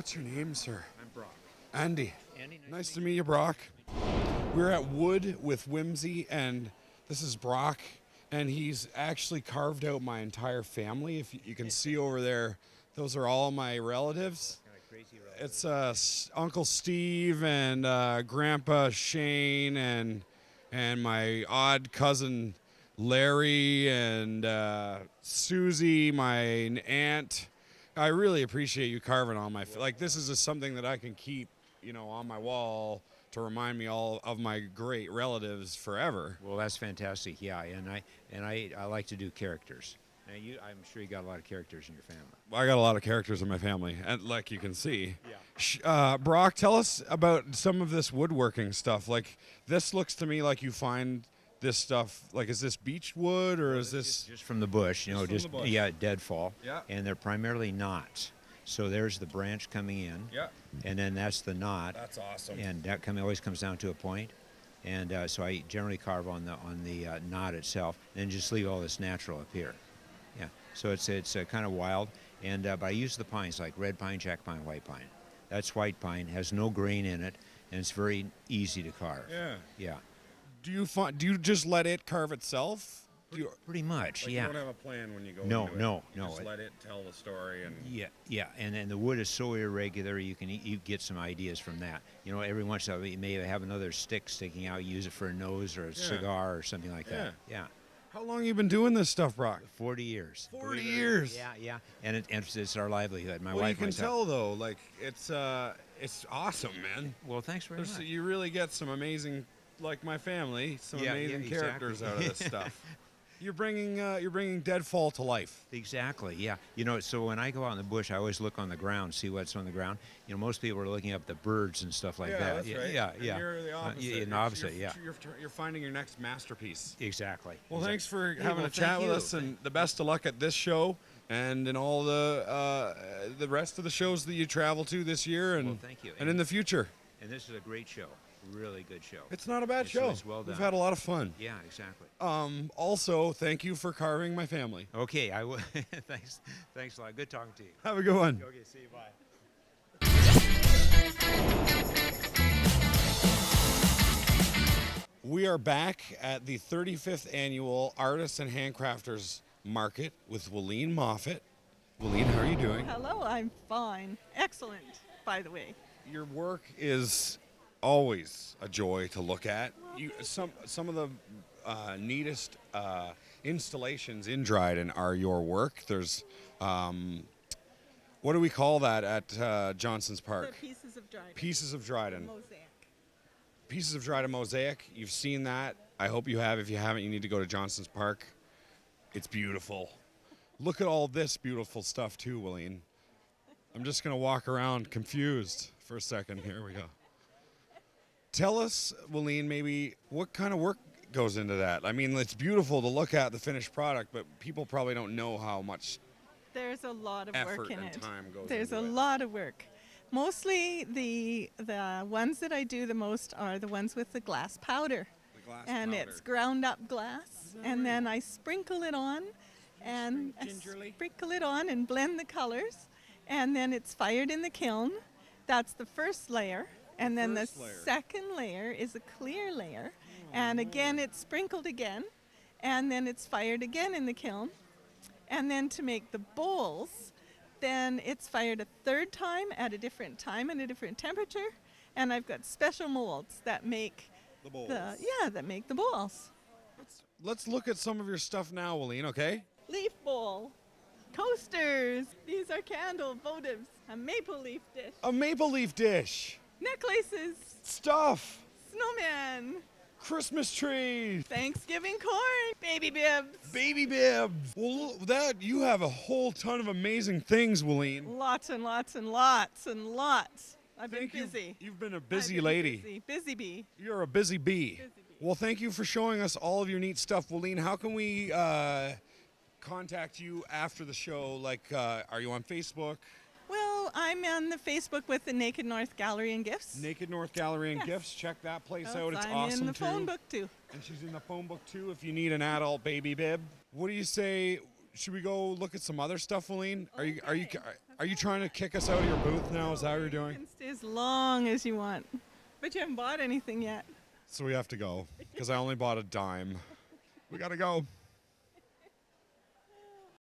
What's your name, sir? I'm Brock. Andy. Andy, Nice to meet you, Brock. We're at Wood with Whimsey, and this is Brock, and he's actually carved out my entire family. If you can see over there, those are all my relatives. Kind of crazy relatives. It's Uncle Steve and Grandpa Shane and my odd cousin Larry and Susie, my aunt. I really appreciate you carving on my like. This is just something that I can keep, on my wall to remind me all of my great relatives forever. Well, that's fantastic. Yeah, and I like to do characters. Now I'm sure you got a lot of characters in your family. I got a lot of characters in my family, and like you can see. Yeah. Brock, tell us about some of this woodworking stuff. Like, this looks to me like you find this stuff, like, is this beech wood or is this just from the bush? from the bush. Yeah, deadfall. Yeah. And they're primarily knots. So there's the branch coming in. Yeah. And then that's the knot. That's awesome. And that always comes down to a point. And so I generally carve on the knot itself, and then just leave all this natural up here. Yeah. So it's kind of wild. And but I use the pines like red pine, jack pine, white pine. That's white pine, has no grain in it, and it's very easy to carve. Yeah. Yeah. Do you just let it carve itself? Pretty much, Like, yeah. You don't have a plan when you go No, into it. no, You no. just let it tell the story. And Yeah, and the wood is so irregular, you get some ideas from that. Every once in a while you may have another stick sticking out, use it for a nose or a cigar or something like that. Yeah. How long have you been doing this stuff, Brock? 40 years. 40 years. Yeah. And it's our livelihood. My Well, wife you can myself. tell though, like it's awesome, man. Well, thanks very much. You really get some amazing, like my family, some Yeah, amazing exactly. characters out of this stuff. You're bringing deadfall to life. Exactly, yeah. So when I go out in the bush, I always look on the ground, see what's on the ground. Most people are looking up the birds and stuff like that. That's right. Yeah. And you're the opposite. You're finding your next masterpiece. Exactly. Well, thanks for Yeah, having well, a chat thank with you. us, and the best of luck at this show and in all the rest of the shows that you travel to this year and Well, thank you. and in the future. And this is a great show. Really good show. It's not a bad It's- show. it's well We've done. had a lot of fun. Yeah, exactly. Also, thank you for carving my family. Okay, I will. Thanks a lot. Good talking to you. Have a good one. Okay, see you. Bye. We are back at the 35th Annual Artists and Handcrafters Market with Willene Moffatt. Willene, how are you doing? Hello, I'm fine. Excellent, by the way. Your work is always a joy to look at. Some of the neatest installations in Dryden are your work. There's, what do we call that at Johnson's Park? The pieces of Dryden. Pieces of Dryden. Mosaic. Pieces of Dryden mosaic. You've seen that. I hope you have. If you haven't, you need to go to Johnson's Park. It's beautiful. Look at all this beautiful stuff too, Willene. I'm just going to walk around confused for a second. Here we go. Tell us, Willene, maybe what kind of work goes into that? I mean, it's beautiful to look at the finished product, but people probably don't know how much There's a lot of effort work in and it. time goes There's into a it. lot of work. Mostly the ones that I do the most are the ones with the glass powder. The glass And powder. it's ground up glass, and then I sprinkle it on and Gingerly? sprinkle it on and blend the colors, and then it's fired in the kiln. That's the first layer, and then the First layer. second layer is a clear layer, and again it's sprinkled again, and then it's fired again in the kiln. And then to make the bowls, then it's fired a third time at a different time and a different temperature, and I've got special molds that make The bowls. that make the bowls. Let's look at some of your stuff now, Willene, okay? Leaf bowl, coasters. These are candle votives. A maple leaf dish. A maple leaf dish. Necklaces. Stuff. Snowman. Christmas trees. Thanksgiving corn. Baby bibs. Baby bibs. Well, you have a whole ton of amazing things, Willene. Lots and lots and lots and lots. I've been Thank you. busy. You've been a I've busy been lady. Busy bee. You're a busy bee. Busy bee. Well, thank you for showing us all of your neat stuff, Willene. How can we contact you after the show? Like, are you on Facebook? Well, I'm on the Facebook with the Naked North Gallery and Gifts. Naked North Gallery and Yes. Gifts. Check that place Else out. It's I'm awesome in the too. phone book too. And she's in the phone book too if you need an adult baby bib. What do you say should we go look at some other stuff, Willene? Are you trying to kick us out of your booth now? Is that what you're You doing? can stay as long as you want. But you haven't bought anything yet. So we have to go because I only bought a dime. We gotta go.